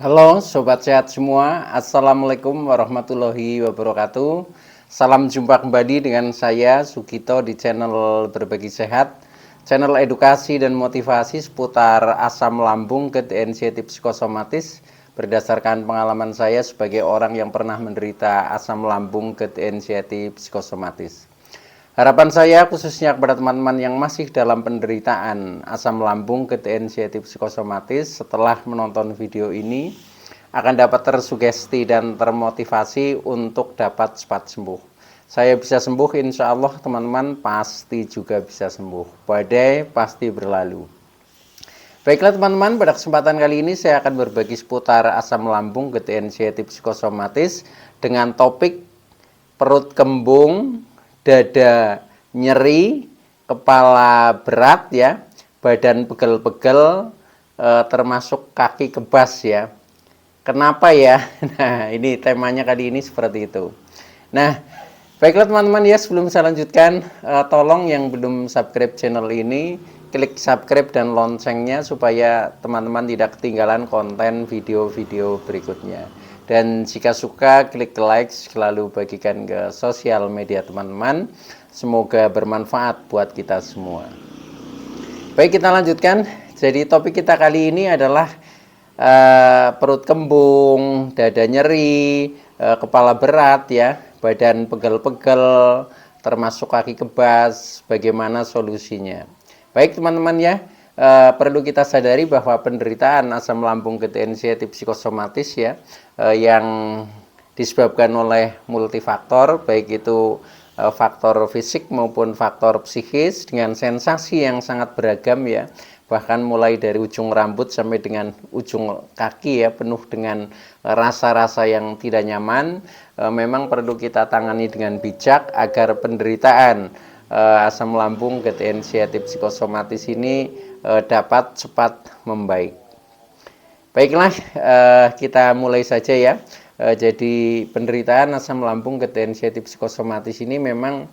Halo Sobat Sehat semua, Assalamualaikum warahmatullahi wabarakatuh. Salam jumpa kembali dengan saya Sugito di channel Berbagi Sehat, channel edukasi dan motivasi seputar asam lambung, GERD, anxiety, psikosomatis berdasarkan pengalaman saya sebagai orang yang pernah menderita asam lambung, GERD, anxiety, psikosomatis. Harapan saya khususnya kepada teman-teman yang masih dalam penderitaan asam lambung, GERD, anxiety, psikosomatis setelah menonton video ini akan dapat tersugesti dan termotivasi untuk dapat cepat sembuh. Saya bisa sembuh, insya Allah teman-teman pasti juga bisa sembuh. Badai pasti berlalu. Baiklah teman-teman, pada kesempatan kali ini saya akan berbagi seputar asam lambung, GERD, anxiety, psikosomatis dengan topik perut kembung, dada nyeri, kepala berat ya, badan pegel-pegel, termasuk kaki kebas ya. Kenapa ya? Nah, ini temanya kali ini seperti itu. Nah, baiklah teman-teman ya, sebelum saya lanjutkan, tolong yang belum subscribe channel ini, klik subscribe dan loncengnya supaya teman-teman tidak ketinggalan konten video-video berikutnya. Dan jika suka, klik like, lalu bagikan ke sosial media teman-teman. Semoga bermanfaat buat kita semua. Baik, kita lanjutkan. Jadi topik kita kali ini adalah perut kembung, dada nyeri, kepala berat ya, badan pegel-pegel, termasuk kaki kebas. Bagaimana solusinya? Baik teman-teman ya, perlu kita sadari bahwa penderitaan asam lambung, GERD, anxiety, psikosomatis ya, yang disebabkan oleh multifaktor, baik itu faktor fisik maupun faktor psikis dengan sensasi yang sangat beragam ya, bahkan mulai dari ujung rambut sampai dengan ujung kaki ya, penuh dengan rasa-rasa yang tidak nyaman. Memang perlu kita tangani dengan bijak agar penderitaan asam lambung, GERD, anxiety, psikosomatis ini dapat cepat membaik. Baiklah, kita mulai saja ya. Jadi penderitaan asam lambung, GERD, anxiety, psikosomatis ini memang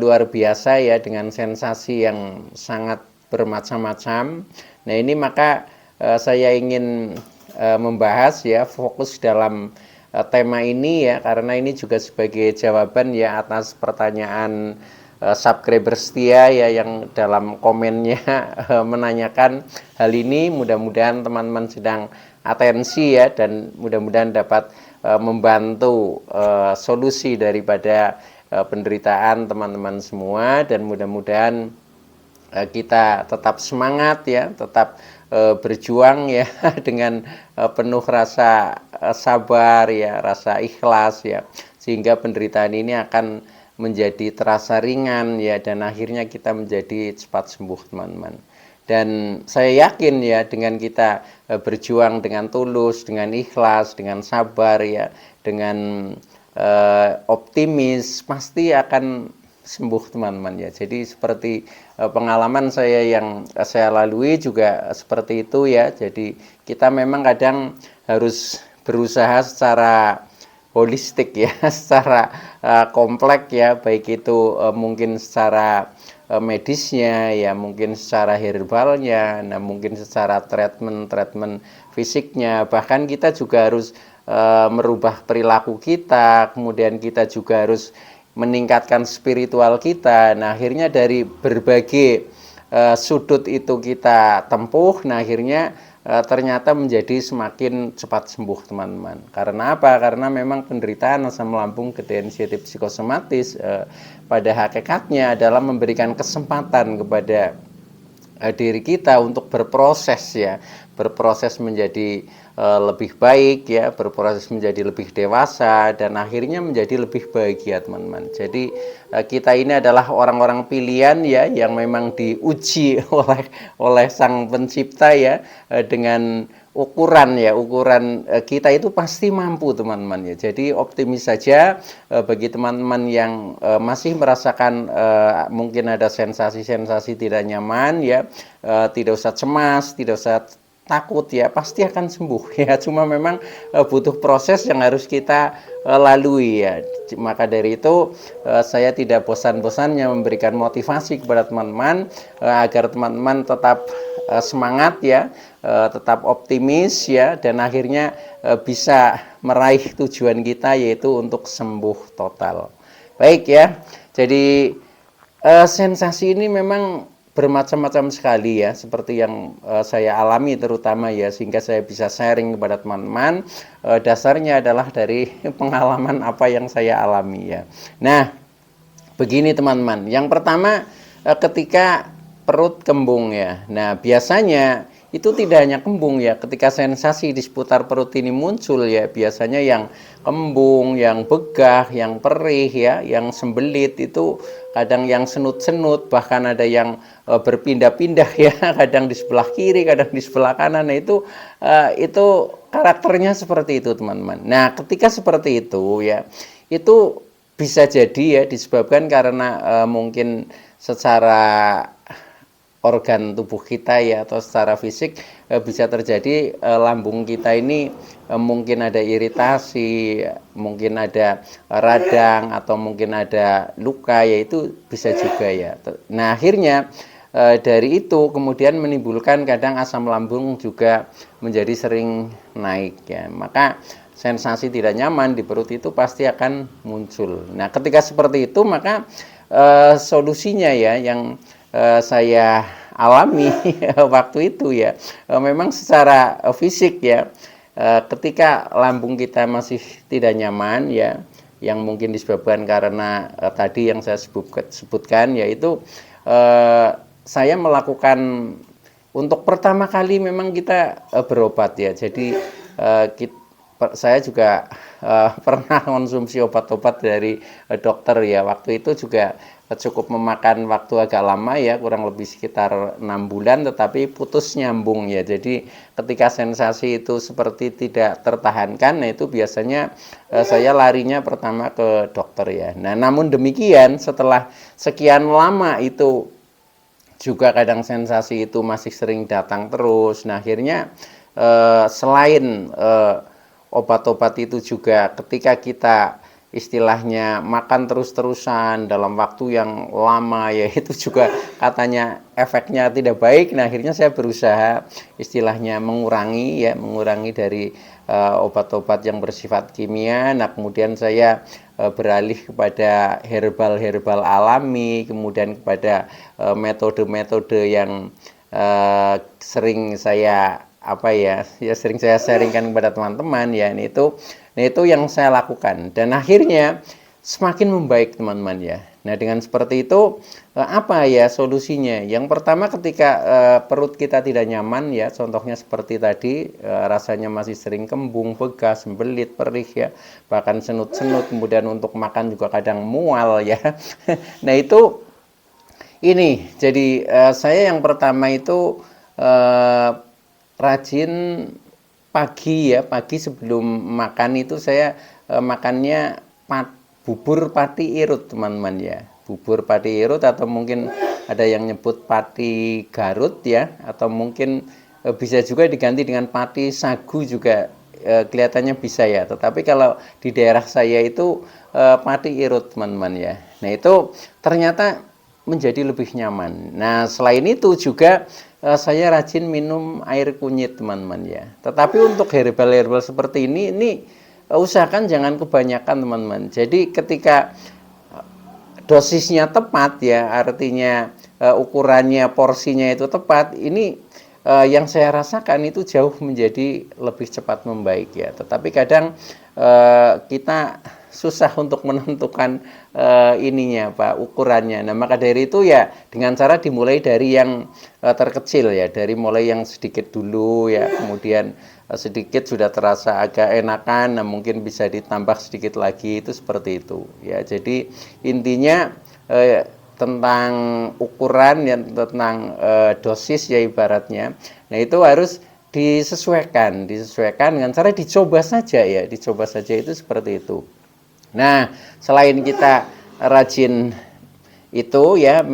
luar biasa ya, dengan sensasi yang sangat bermacam-macam. Nah ini maka saya ingin membahas ya, fokus dalam tema ini ya, karena ini juga sebagai jawaban ya atas pertanyaan subscriber setia ya yang dalam komennya menanyakan hal ini. Mudah-mudahan teman-teman sedang atensi ya, dan mudah-mudahan dapat membantu solusi daripada penderitaan teman-teman semua, dan mudah-mudahan kita tetap semangat ya, tetap berjuang ya dengan penuh rasa sabar ya, rasa ikhlas ya, sehingga penderitaan ini akan menjadi terasa ringan ya, dan akhirnya kita menjadi cepat sembuh teman-teman. Dan saya yakin ya, dengan kita berjuang dengan tulus, dengan ikhlas, dengan sabar ya, dengan optimis, pasti akan sembuh teman-teman ya. Jadi seperti pengalaman saya yang saya lalui juga seperti itu ya. Jadi kita memang kadang harus berusaha secara holistik ya, secara kompleks ya, baik itu mungkin secara medisnya ya, mungkin secara herbalnya, nah mungkin secara treatment fisiknya, bahkan kita juga harus merubah perilaku kita, kemudian kita juga harus meningkatkan spiritual kita. Nah akhirnya dari berbagai sudut itu kita tempuh, nah akhirnya ternyata menjadi semakin cepat sembuh teman-teman. Karena apa? Karena memang penderitaan asam lambung, GERD, anxiety, psikosomatis pada hakikatnya adalah memberikan kesempatan kepada diri kita untuk berproses ya, berproses menjadi lebih baik ya, berproses menjadi lebih dewasa, dan akhirnya menjadi lebih bahagia teman-teman. Jadi kita ini adalah orang-orang pilihan ya, yang memang diuji oleh Sang Pencipta ya, dengan ukuran ya, ukuran kita itu pasti mampu teman-teman ya. Jadi optimis saja bagi teman-teman yang masih merasakan mungkin ada sensasi-sensasi tidak nyaman ya, tidak usah cemas, tidak usah takut ya, pasti akan sembuh ya. Cuma memang butuh proses yang harus kita lalui ya. Maka dari itu saya tidak bosan-bosannya memberikan motivasi kepada teman-teman agar teman-teman tetap semangat ya, tetap optimis ya, dan akhirnya bisa meraih tujuan kita, yaitu untuk sembuh total. Baik ya. Jadi sensasi ini memang bermacam-macam sekali ya, seperti yang saya alami terutama ya, sehingga saya bisa sharing kepada teman-teman. Dasarnya adalah dari pengalaman apa yang saya alami ya. Nah, begini teman-teman. Yang pertama, ketika perut kembung ya. Nah, biasanya itu tidak hanya kembung ya, ketika sensasi di seputar perut ini muncul ya, biasanya yang kembung, yang begah, yang perih ya, yang sembelit, itu kadang yang senut-senut, bahkan ada yang berpindah-pindah ya, kadang di sebelah kiri, kadang di sebelah kanan. Nah, itu karakternya seperti itu teman-teman. Nah, ketika seperti itu ya, itu bisa jadi ya disebabkan karena mungkin secara organ tubuh kita ya, atau secara fisik bisa terjadi lambung kita ini mungkin ada iritasi, mungkin ada radang, atau mungkin ada luka, yaitu bisa juga ya. Nah, akhirnya dari itu kemudian menimbulkan kadang asam lambung juga menjadi sering naik ya. Maka sensasi tidak nyaman di perut itu pasti akan muncul. Nah, ketika seperti itu maka solusinya ya yang saya alami waktu itu ya, memang secara fisik ya, ketika lambung kita masih tidak nyaman ya, yang mungkin disebabkan karena tadi yang saya sebutkan, yaitu saya melakukan untuk pertama kali memang kita berobat ya. Jadi saya juga pernah konsumsi obat-obat dari dokter ya. Waktu itu juga cukup memakan waktu agak lama ya, kurang lebih sekitar 6 bulan, tetapi putus nyambung ya. Jadi ketika sensasi itu seperti tidak tertahankan, nah itu biasanya saya larinya pertama ke dokter ya. Nah, namun demikian setelah sekian lama itu juga kadang sensasi itu masih sering datang terus. Nah, akhirnya selain obat-obat itu juga ketika kita istilahnya makan terus-terusan dalam waktu yang lama ya, itu juga katanya efeknya tidak baik. Nah, akhirnya saya berusaha istilahnya mengurangi dari obat-obat yang bersifat kimia. Nah, kemudian saya beralih kepada herbal alami, kemudian kepada metode-metode yang sering saya sering saya sharingkan kepada teman-teman ya. Itu yang saya lakukan, dan akhirnya semakin membaik teman-teman ya. Nah, dengan seperti itu apa ya solusinya? Yang pertama, ketika perut kita tidak nyaman ya, contohnya seperti tadi, rasanya masih sering kembung, begah, sembelit, perih ya, bahkan senut-senut, kemudian untuk makan juga kadang mual ya. Nah, itu ini jadi saya yang pertama itu rajin pagi sebelum makan itu saya makannya bubur pati irut teman-teman ya. Bubur pati irut, atau mungkin ada yang nyebut pati Garut ya, atau mungkin bisa juga diganti dengan pati sagu juga, kelihatannya bisa ya. Tetapi kalau di daerah saya itu pati irut teman-teman ya. Nah, itu ternyata menjadi lebih nyaman. Nah, selain itu juga saya rajin minum air kunyit teman-teman ya. Tetapi untuk herbal seperti ini usahakan jangan kebanyakan teman-teman. Jadi ketika dosisnya tepat ya, artinya ukurannya, porsinya itu tepat, ini yang saya rasakan itu jauh menjadi lebih cepat membaik ya. Tetapi kadang kita susah untuk menentukan ukurannya. Nah, maka dari itu ya dengan cara dimulai dari yang terkecil ya, dari mulai yang sedikit dulu ya, kemudian sedikit sudah terasa agak enakan, nah mungkin bisa ditambah sedikit lagi, itu seperti itu ya. Jadi intinya tentang ukuran ya, tentang dosis ya ibaratnya. Nah, itu harus disesuaikan dengan cara dicoba saja itu seperti itu. Nah, selain kita rajin itu ya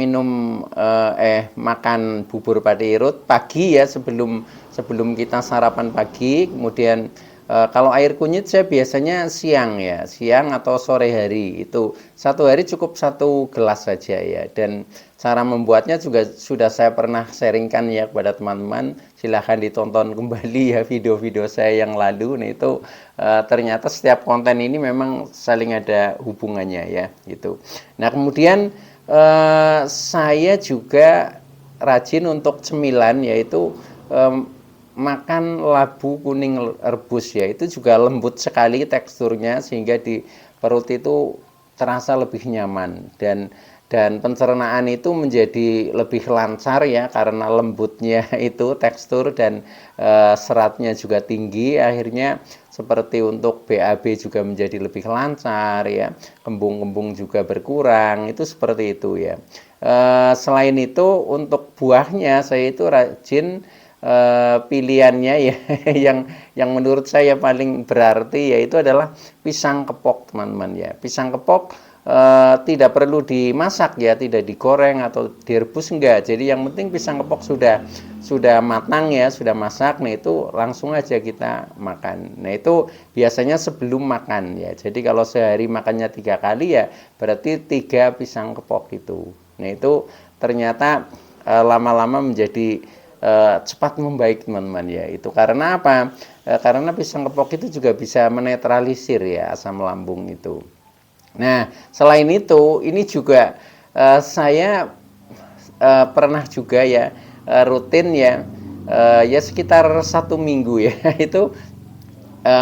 makan bubur pati irut pagi ya, sebelum sebelum kita sarapan pagi. Kemudian kalau air kunyit saya biasanya siang ya, siang atau sore hari. Itu satu hari cukup 1 gelas saja ya. Dan cara membuatnya juga sudah saya pernah sharingkan ya kepada teman-teman. Silahkan ditonton kembali ya video-video saya yang lalu. Nah itu ternyata setiap konten ini memang saling ada hubungannya ya gitu. Nah kemudian saya juga rajin untuk cemilan, yaitu makan labu kuning rebus ya. Itu juga lembut sekali teksturnya sehingga di perut itu terasa lebih nyaman, dan pencernaan itu menjadi lebih lancar ya karena lembutnya itu tekstur, dan seratnya juga tinggi. Akhirnya seperti untuk BAB juga menjadi lebih lancar ya, kembung-kembung juga berkurang, itu seperti itu ya. Selain itu untuk buahnya saya itu rajin pilihannya ya yang menurut saya paling berarti yaitu adalah pisang kepok, teman-teman ya. Pisang kepok tidak perlu dimasak ya, tidak digoreng atau direbus, enggak. Jadi yang penting pisang kepok sudah matang ya, sudah masak, nah itu langsung aja kita makan. Nah itu biasanya sebelum makan ya. Jadi kalau sehari makannya 3 kali ya berarti 3 pisang kepok itu. Nah itu ternyata lama-lama menjadi cepat membaik, teman-teman ya. Itu karena apa? Karena pisang kepok itu juga bisa menetralisir ya asam lambung itu. Nah selain itu ini juga saya pernah juga ya rutin ya, ya sekitar 1 minggu ya itu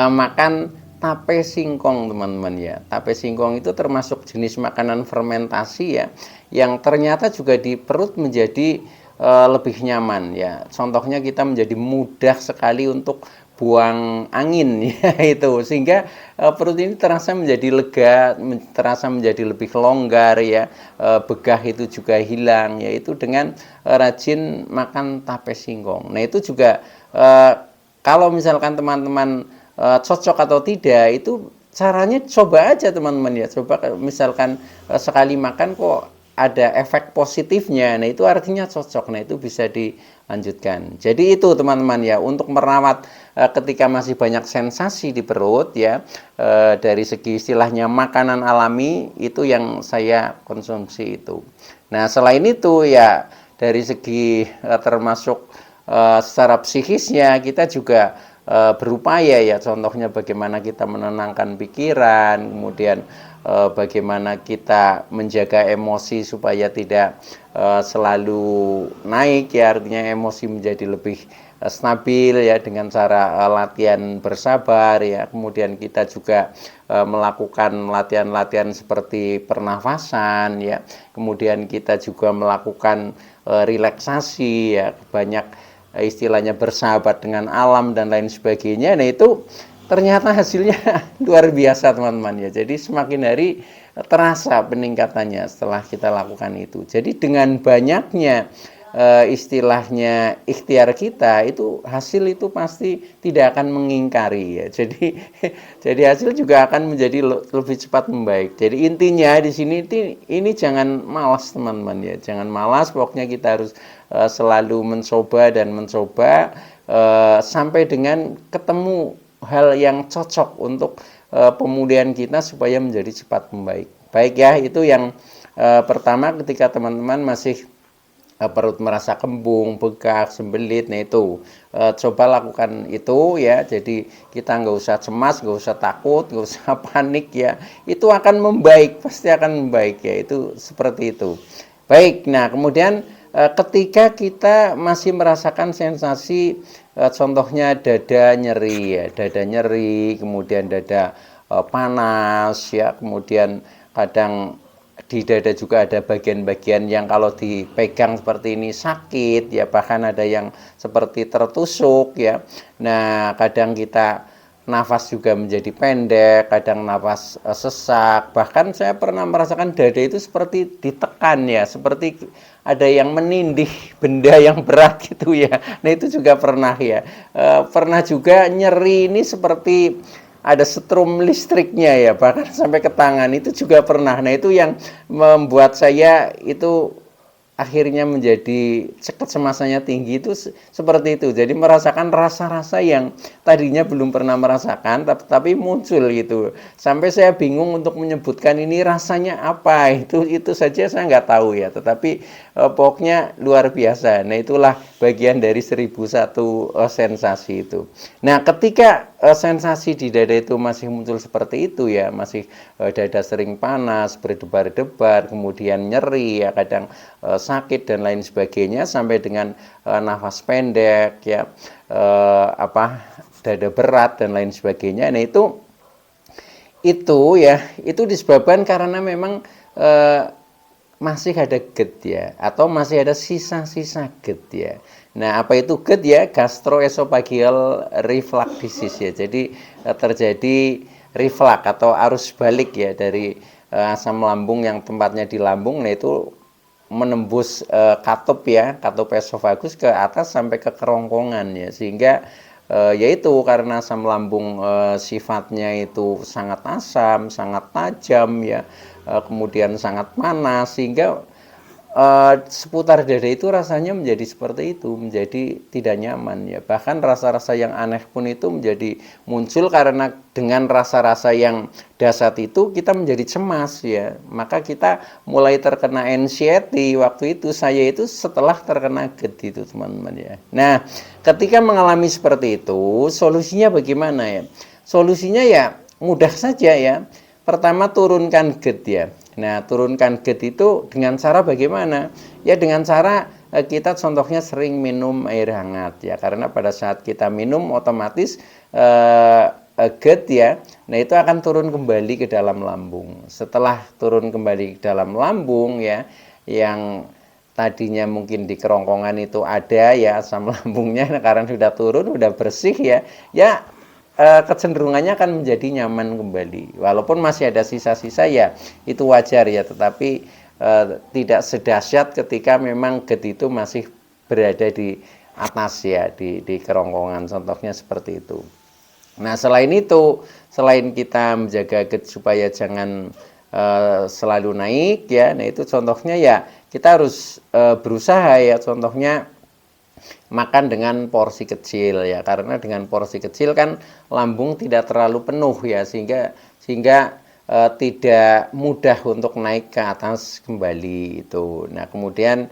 makan tape singkong, teman-teman ya. Tape singkong itu termasuk jenis makanan fermentasi ya, yang ternyata juga di perut menjadi lebih nyaman ya. Contohnya kita menjadi mudah sekali untuk buang angin ya itu, sehingga perut ini terasa menjadi lega, terasa menjadi lebih longgar ya, begah itu juga hilang yaitu dengan rajin makan tape singkong. Nah itu juga kalau misalkan teman-teman cocok atau tidak, itu caranya coba aja teman-teman ya. Coba misalkan sekali makan kok ada efek positifnya, nah itu artinya cocok, nah itu bisa dilanjutkan. Jadi itu teman-teman ya, untuk merawat ketika masih banyak sensasi di perut ya, dari segi istilahnya makanan alami itu yang saya konsumsi itu. Nah selain itu ya dari segi termasuk secara psikisnya kita juga berupaya ya, contohnya bagaimana kita menenangkan pikiran, kemudian bagaimana kita menjaga emosi supaya tidak selalu naik ya, artinya emosi menjadi lebih stabil ya dengan cara latihan bersabar ya. Kemudian kita juga melakukan latihan-latihan seperti pernafasan ya. Kemudian kita juga melakukan relaksasi ya, banyak istilahnya bersahabat dengan alam dan lain sebagainya. Nah itu ternyata hasilnya luar biasa, teman-teman ya. Jadi semakin hari terasa peningkatannya setelah kita lakukan itu. Jadi dengan banyaknya istilahnya ikhtiar kita, itu hasil itu pasti tidak akan mengingkari ya. Jadi jadi hasil juga akan menjadi lebih cepat membaik. Jadi intinya di sini ini jangan malas, teman-teman ya. Jangan malas, pokoknya kita harus selalu mencoba dan mencoba sampai dengan ketemu hal yang cocok untuk pemulihan kita supaya menjadi cepat membaik. Baik ya, itu yang pertama ketika teman-teman masih perut merasa kembung, begah, sembelit, nah itu coba lakukan itu ya. Jadi kita nggak usah cemas, nggak usah takut, nggak usah panik ya. Itu akan membaik, pasti akan membaik ya. Itu seperti itu. Baik, nah kemudian ketika kita masih merasakan sensasi contohnya dada nyeri ya, dada nyeri, kemudian dada panas ya, kemudian kadang di dada juga ada bagian-bagian yang kalau dipegang seperti ini sakit ya, bahkan ada yang seperti tertusuk ya. Nah kadang kita nafas juga menjadi pendek, kadang nafas sesak, bahkan saya pernah merasakan dada itu seperti ditekan ya, seperti ada yang menindih benda yang berat gitu ya. Nah itu juga pernah ya. Pernah juga nyeri ini seperti ada setrum listriknya ya, bahkan sampai ke tangan, itu juga pernah. Nah itu yang membuat saya itu akhirnya menjadi kecemasannya tinggi itu seperti itu. Jadi merasakan rasa-rasa yang tadinya belum pernah merasakan, tapi muncul gitu. Sampai saya bingung untuk menyebutkan ini rasanya apa. Itu saja saya nggak tahu ya. Tetapi pokoknya luar biasa. Nah itulah bagian dari 1001 sensasi itu. Nah ketika sensasi di dada itu masih muncul seperti itu ya, masih dada sering panas, berdebar-debar, kemudian nyeri ya, kadang sakit dan lain sebagainya, sampai dengan nafas pendek ya, dada berat dan lain sebagainya. Nah itu disebabkan karena memang masih ada GERD ya, atau masih ada sisa-sisa GERD ya. Nah apa itu GERD ya? Gastroesophageal reflux disease ya. Jadi terjadi reflux atau arus balik ya dari asam lambung yang tempatnya di lambung. Nah itu menembus katup ya, katup esofagus ke atas sampai ke kerongkongan ya, sehingga yaitu karena asam lambung sifatnya itu sangat asam, sangat tajam ya, kemudian sangat panas, sehingga seputar dada itu rasanya menjadi seperti itu, menjadi tidak nyaman ya. Bahkan rasa-rasa yang aneh pun itu menjadi muncul karena dengan rasa-rasa yang dahsyat itu kita menjadi cemas ya. Maka kita mulai terkena anxiety. Waktu itu saya itu setelah terkena GERD itu teman-teman ya. Nah ketika mengalami seperti itu, solusinya bagaimana ya? Solusinya ya mudah saja ya. Pertama turunkan GERD ya. Nah turunkan GERD itu dengan cara bagaimana? Ya dengan cara kita contohnya sering minum air hangat ya. Karena pada saat kita minum otomatis GERD ya, nah itu akan turun kembali ke dalam lambung. Setelah turun kembali ke dalam lambung ya, yang tadinya mungkin di kerongkongan itu ada ya asam lambungnya, karena sudah turun, sudah bersih ya, ya kecenderungannya akan menjadi nyaman kembali. Walaupun masih ada sisa-sisa ya itu wajar ya, tetapi tidak sedahsyat ketika memang GERD itu masih berada di atas ya, di kerongkongan, contohnya seperti itu. Nah selain itu, selain kita menjaga GERD supaya jangan selalu naik ya, nah itu contohnya ya kita harus berusaha ya, contohnya makan dengan porsi kecil ya, karena dengan porsi kecil kan lambung tidak terlalu penuh ya, sehingga tidak mudah untuk naik ke atas kembali itu. Nah kemudian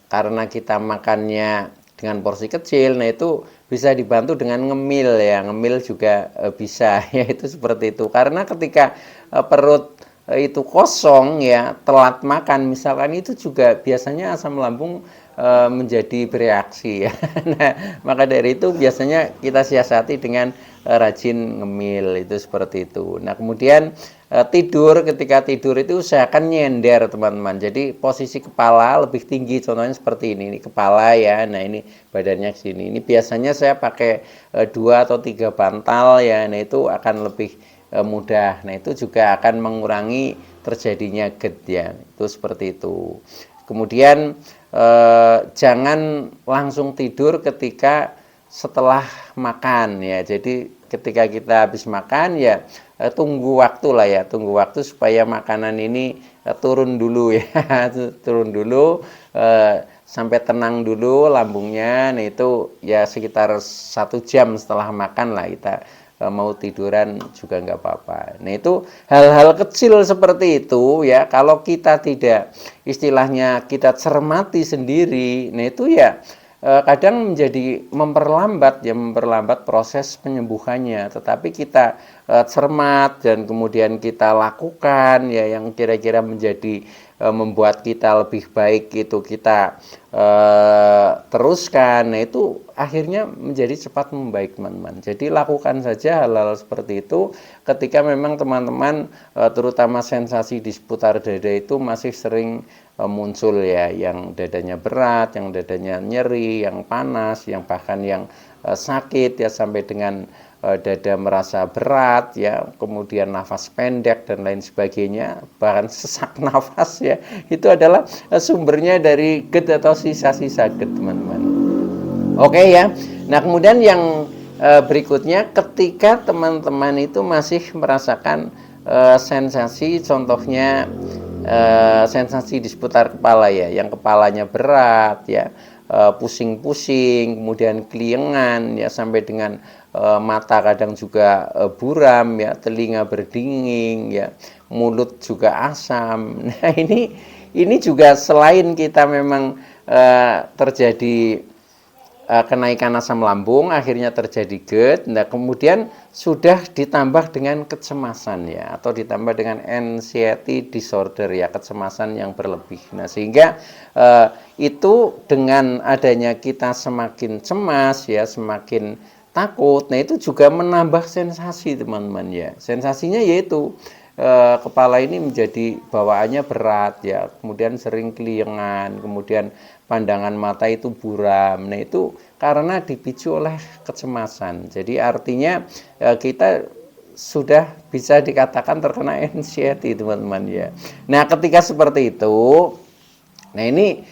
karena kita makannya dengan porsi kecil, nah itu bisa dibantu dengan ngemil ya, ngemil juga bisa ya, itu seperti itu. Karena ketika perut itu kosong ya, telat makan misalkan, itu juga biasanya asam lambung menjadi bereaksi ya. Nah, maka dari itu biasanya kita siasati dengan rajin ngemil, itu seperti itu. Nah kemudian tidur, ketika tidur itu usahakan nyender teman-teman. Jadi posisi kepala lebih tinggi, contohnya seperti ini kepala ya. Nah ini badannya sini. Ini biasanya saya pakai 2 atau 3 bantal ya. Nah itu akan lebih mudah. Nah itu juga akan mengurangi terjadinya GERD ya. Itu seperti itu. Kemudian jangan langsung tidur ketika setelah makan ya. Jadi ketika kita habis makan ya tunggu waktu lah ya, tunggu waktu supaya makanan ini turun dulu ya. Turun dulu sampai tenang dulu lambungnya. Nah itu ya sekitar 1 jam setelah makan lah kita mau tiduran juga nggak apa-apa. Nah itu hal-hal kecil seperti itu ya, kalau kita tidak istilahnya kita cermati sendiri, nah itu ya kadang menjadi memperlambat proses penyembuhannya. Tetapi kita cermat dan kemudian kita lakukan ya yang kira-kira menjadi membuat kita lebih baik, itu kita teruskan. Nah itu akhirnya menjadi cepat membaik teman-teman. Jadi lakukan saja hal-hal seperti itu ketika memang teman-teman terutama sensasi di seputar dada itu masih sering muncul ya, yang dadanya berat, yang dadanya nyeri, yang panas, yang bahkan yang sakit ya, sampai dengan dada merasa berat ya, kemudian nafas pendek dan lain sebagainya, bahkan sesak nafas ya, itu adalah sumbernya dari GERD atau sisa-sisa GERD teman-teman. Oke ya. Nah kemudian yang berikutnya, ketika teman-teman itu masih merasakan sensasi, contohnya sensasi di seputar kepala ya, yang kepalanya berat ya, pusing-pusing, kemudian keliengan ya, sampai dengan mata kadang juga buram ya, telinga berdinging ya, mulut juga asam. Nah, ini juga selain kita memang terjadi kenaikan asam lambung, akhirnya terjadi GERD. Nah, kemudian sudah ditambah dengan kecemasan ya, atau ditambah dengan anxiety disorder ya, kecemasan yang berlebih. Nah, sehingga itu dengan adanya kita semakin cemas ya, semakin takut. Nah, itu juga menambah sensasi, teman-teman ya. Sensasinya yaitu kepala ini menjadi bawaannya berat ya, kemudian sering keliengan, kemudian pandangan mata itu buram. Nah, itu karena dipicu oleh kecemasan. Jadi artinya kita sudah bisa dikatakan terkena anxiety, teman-teman ya. Nah, ketika seperti itu, nah ini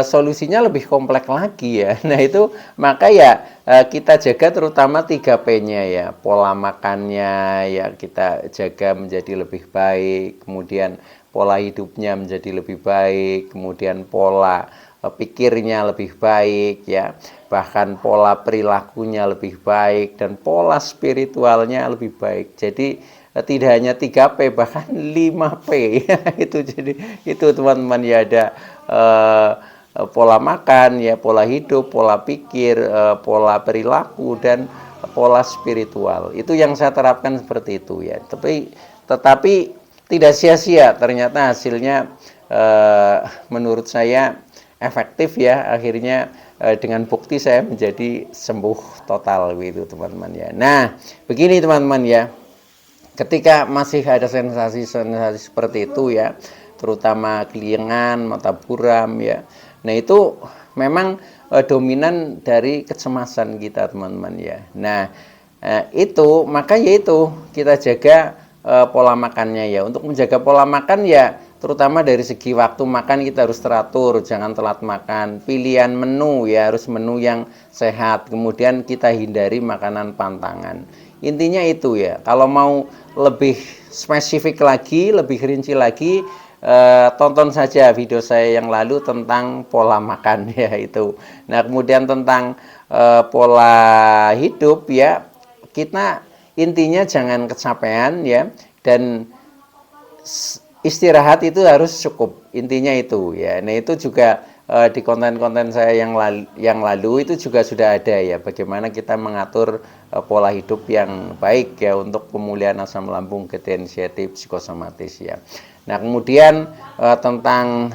solusinya lebih kompleks lagi ya. Nah, itu maka ya kita jaga terutama 3P-nya ya. Pola makannya ya kita jaga menjadi lebih baik, kemudian pola hidupnya menjadi lebih baik, kemudian pola pikirnya lebih baik ya. Bahkan pola perilakunya lebih baik dan pola spiritualnya lebih baik. Jadi tidak hanya 3P, bahkan 5P itu. Jadi itu, teman-teman ya, ada pola makan ya, pola hidup, pola pikir, pola perilaku, dan pola spiritual. Itu yang saya terapkan seperti itu ya. Tetapi tidak sia-sia, ternyata hasilnya menurut saya efektif ya. Akhirnya dengan bukti saya menjadi sembuh total gitu, teman-teman ya. Nah, begini teman-teman ya, ketika masih ada sensasi-sensasi seperti itu ya, terutama keliengan, mata buram ya, nah itu memang dominan dari kecemasan kita, teman-teman ya. Nah, itu maka yaitu kita jaga pola makannya ya. Untuk menjaga pola makan ya, terutama dari segi waktu makan kita harus teratur, jangan telat makan. Pilihan menu ya harus menu yang sehat. Kemudian kita hindari makanan pantangan. Intinya itu ya. Kalau mau lebih spesifik lagi, lebih rinci lagi, tonton saja video saya yang lalu tentang pola makan ya itu. Nah, kemudian tentang pola hidup ya, kita intinya jangan kecapean ya, dan istirahat itu harus cukup, intinya itu ya. Nah, itu juga di konten-konten saya yang lalu itu juga sudah ada ya, bagaimana kita mengatur pola hidup yang baik ya untuk pemulihan asam lambung, anxiety, psikosomatis ya. Nah, kemudian tentang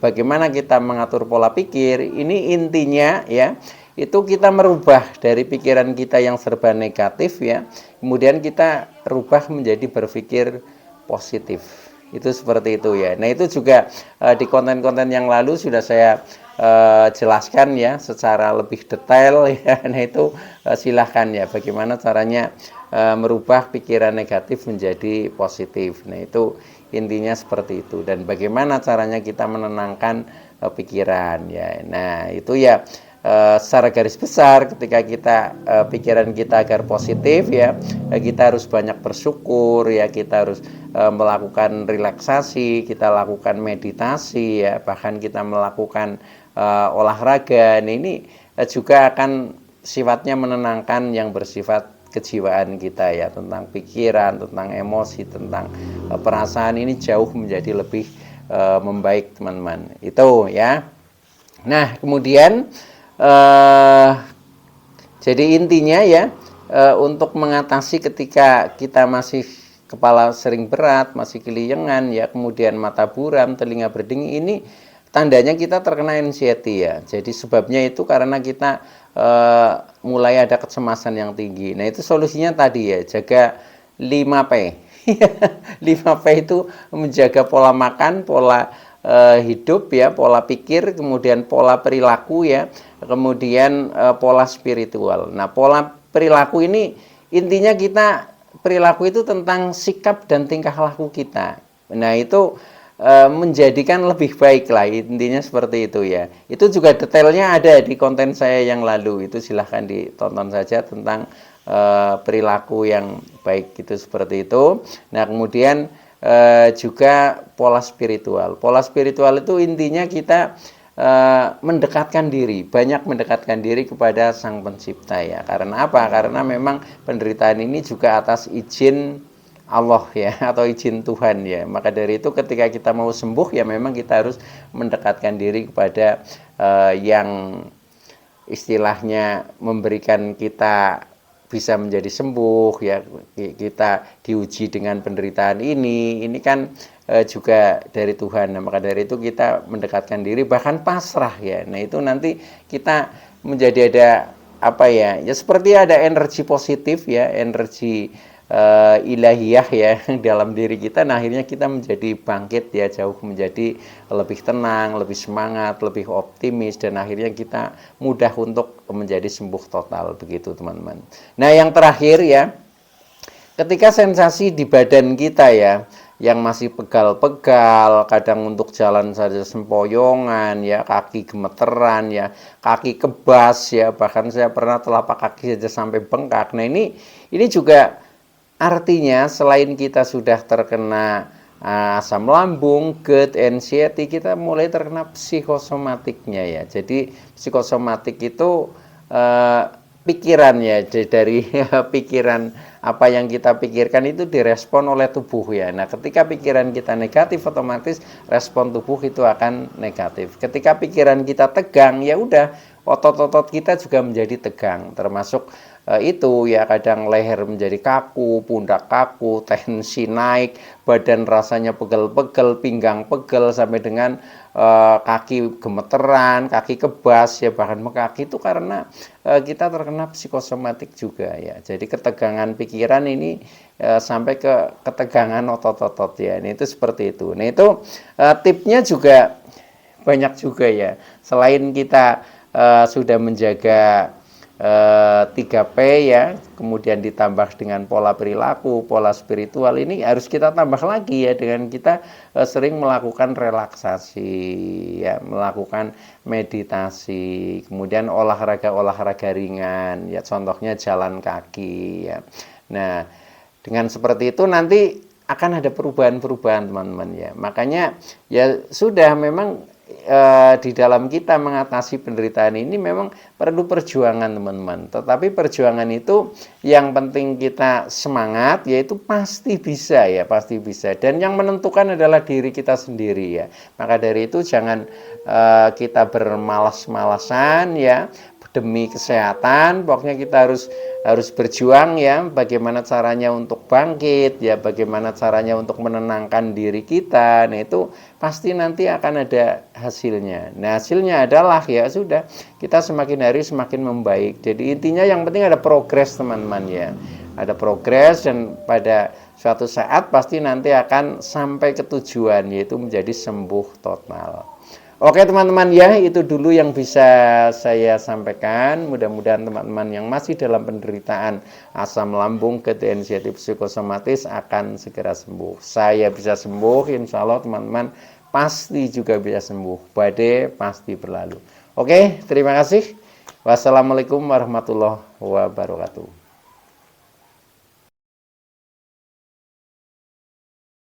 bagaimana kita mengatur pola pikir, ini intinya ya, itu kita merubah dari pikiran kita yang serba negatif ya, kemudian kita rubah menjadi berpikir positif. Itu seperti itu ya. Nah, itu juga di konten-konten yang lalu sudah saya jelaskan ya secara lebih detail ya. Nah, itu silahkan ya, bagaimana caranya merubah pikiran negatif menjadi positif. Nah, itu intinya seperti itu, dan bagaimana caranya kita menenangkan pikiran ya. Nah, itu ya secara garis besar, ketika kita pikiran kita agar positif ya, kita harus banyak bersyukur ya, kita harus melakukan relaksasi, kita lakukan meditasi ya, bahkan kita melakukan olahraga. Nah, ini juga akan sifatnya menenangkan yang bersifat kejiwaan kita ya, tentang pikiran, tentang emosi, tentang perasaan, ini jauh menjadi lebih membaik, teman-teman. Itu ya. Nah, kemudian jadi intinya ya, untuk mengatasi ketika kita masih kepala sering berat, masih keliengan ya, kemudian mata buram, telinga berdinging, ini tandanya kita terkena anxiety ya. Jadi sebabnya itu karena kita mulai ada kecemasan yang tinggi. Nah, itu solusinya tadi ya, jaga 5P. 5P itu menjaga pola makan, pola hidup ya, pola pikir, kemudian pola perilaku ya, kemudian pola spiritual. Nah, pola perilaku ini intinya kita, perilaku itu tentang sikap dan tingkah laku kita. Nah, itu menjadikan lebih baik lah, intinya seperti itu ya. Itu juga detailnya ada di konten saya yang lalu, itu silahkan ditonton saja tentang perilaku yang baik, itu seperti itu. Nah, kemudian juga pola spiritual. Pola spiritual itu intinya kita mendekatkan diri, banyak mendekatkan diri kepada Sang Pencipta ya. Karena apa? Karena memang penderitaan ini juga atas izin Allah ya, atau izin Tuhan ya. Maka dari itu ketika kita mau sembuh ya memang kita harus mendekatkan diri kepada yang istilahnya memberikan kita bisa menjadi sembuh ya. Kita diuji dengan penderitaan ini kan juga dari Tuhan. Nah, maka dari itu kita mendekatkan diri bahkan pasrah ya. Nah, itu nanti kita menjadi ada apa ya? Ya seperti ada energi positif ya, energi ilahiyah ya dalam diri kita. Nah, akhirnya kita menjadi bangkit ya, jauh menjadi lebih tenang, lebih semangat, lebih optimis, dan akhirnya kita mudah untuk menjadi sembuh total begitu teman-teman. Nah, yang terakhir ya, ketika sensasi di badan kita ya yang masih pegal-pegal, kadang untuk jalan saja sempoyongan ya, kaki gemeteran ya, kaki kebas ya, bahkan saya pernah telapak kaki saja sampai bengkak. Nah, ini juga artinya selain kita sudah terkena asam lambung, GERD, anxiety, kita mulai terkena psikosomatiknya ya. Jadi psikosomatik itu pikiran ya, dari pikiran apa yang kita pikirkan itu direspon oleh tubuh ya. Nah, ketika pikiran kita negatif, otomatis respon tubuh itu akan negatif. Ketika pikiran kita tegang, ya udah otot-otot kita juga menjadi tegang, termasuk itu ya, kadang leher menjadi kaku, pundak kaku, tensi naik, badan rasanya pegel-pegel, pinggang pegel, sampai dengan kaki gemeteran, kaki kebas ya, bahkan mengkaki itu karena kita terkena psikosomatik juga ya. Jadi ketegangan pikiran ini sampai ke ketegangan otot-otot ya. Ini itu seperti itu. Nah, itu tipsnya juga banyak juga ya. Selain kita sudah menjaga 3P ya, kemudian ditambah dengan pola perilaku, pola spiritual, ini harus kita tambah lagi ya dengan kita sering melakukan relaksasi ya, melakukan meditasi, kemudian olahraga ringan ya, contohnya jalan kaki ya. Nah, dengan seperti itu nanti akan ada perubahan-perubahan teman-teman ya. Makanya ya sudah, memang di dalam kita mengatasi penderitaan ini memang perlu perjuangan teman-teman. Tetapi perjuangan itu yang penting kita semangat, yaitu pasti bisa ya, pasti bisa. Dan yang menentukan adalah diri kita sendiri ya. Maka dari itu jangan kita bermalas-malasan ya demi kesehatan. Pokoknya kita harus berjuang ya, bagaimana caranya untuk bangkit ya, bagaimana caranya untuk menenangkan diri kita. Nah, itu pasti nanti akan ada hasilnya. Nah, hasilnya adalah ya sudah, kita semakin hari semakin membaik. Jadi intinya yang penting ada progres teman-teman ya, ada progres, dan pada suatu saat pasti nanti akan sampai ke tujuan, yaitu menjadi sembuh total. Oke teman-teman ya, itu dulu yang bisa saya sampaikan. Mudah-mudahan teman-teman yang masih dalam penderitaan asam lambung, GERD, anxiety, psikosomatis akan segera sembuh. Saya bisa sembuh, insya Allah teman-teman pasti juga bisa sembuh. Badai pasti berlalu. Oke, terima kasih. Wassalamualaikum warahmatullahi wabarakatuh.